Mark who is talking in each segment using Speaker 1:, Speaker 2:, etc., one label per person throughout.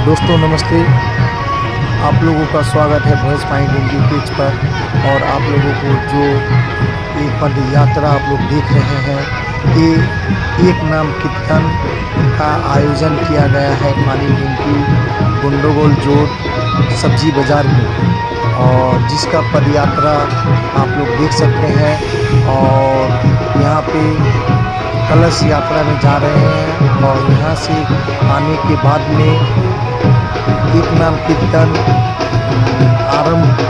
Speaker 1: दोस्तों नमस्ते, आप लोगों का स्वागत है वॉइस माइंड हिंदी पेज पर। और आप लोगों को जो ये पद यात्रा आप लोग देख रहे हैं, ये एक नाम कीर्तन का आयोजन किया गया है पानी टंकी गुंडोगोल जोड़ सब्जी बाज़ार में, और जिसका पद यात्रा आप लोग देख सकते हैं। और यहाँ पे कलश यात्रा में जा रहे हैं, और यहाँ से आने के बाद में एक नाम कीर्तन आरंभ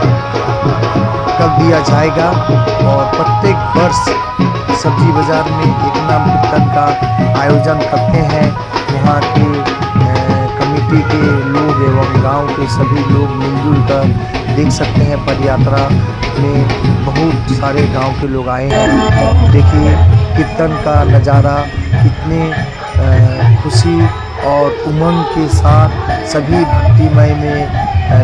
Speaker 1: कर दिया जाएगा। और प्रत्येक वर्ष सब्जी बाज़ार में एक नाम कीर्तन का आयोजन करते हैं। वहाँ के कमेटी के लोग एवं गांव के सभी लोग मिलजुल कर देख सकते हैं। पदयात्रा में बहुत सारे गांव के लोग आए हैं। देखिए कीर्तन का नज़ारा, कितने खुशी और उमंग के साथ सभी भक्तिमय में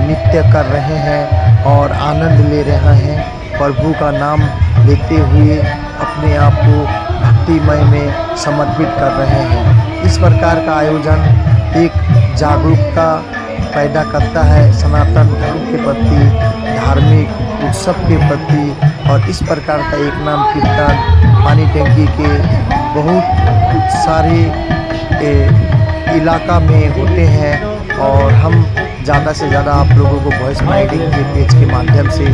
Speaker 1: नृत्य कर रहे हैं और आनंद ले रहे हैं। प्रभु का नाम लेते हुए अपने आप को भक्तिमय में समर्पित कर रहे हैं। इस प्रकार का आयोजन एक जागरूकता पैदा करता है सनातन धर्म के प्रति, धार्मिक उत्सव के प्रति। और इस प्रकार का एक नाम कीर्तन पानी टंकी के बहुत सारे इलाका में होते हैं। और हम ज़्यादा से ज़्यादा आप लोगों को वॉइस माइंडिंग के पेज के माध्यम से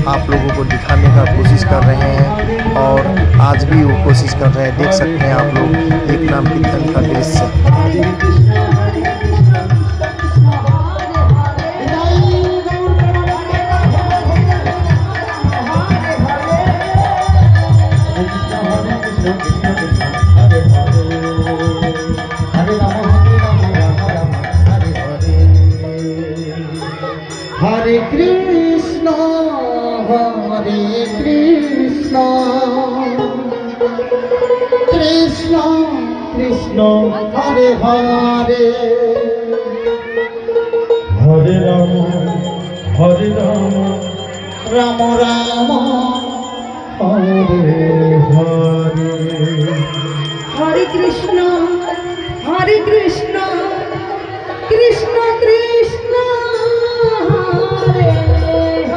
Speaker 1: आप लोगों को दिखाने का कोशिश कर रहे हैं, और आज भी वो कोशिश कर रहे हैं। देख सकते हैं आप लोग एक नाम कीर्तन का दृश्य।
Speaker 2: हरे कृष्ण कृष्ण कृष्ण हरे हरे, हरे राम राम राम हरे हरे।
Speaker 3: हरे कृष्ण कृष्ण कृष्ण हरे हरे,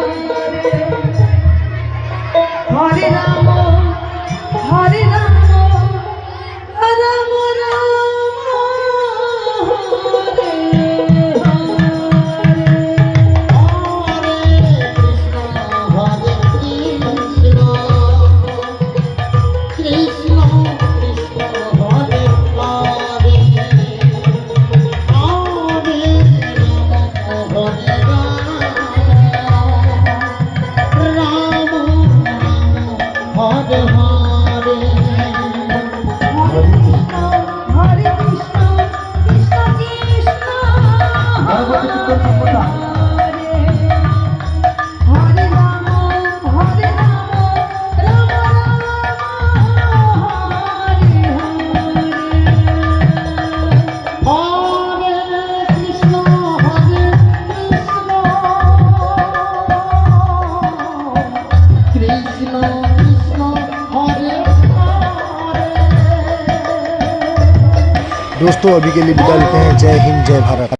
Speaker 3: हरे राम राम राम हरे
Speaker 1: दोस्तों अभी के लिए विदा लेते हैं। जय हिंद, जय भारत।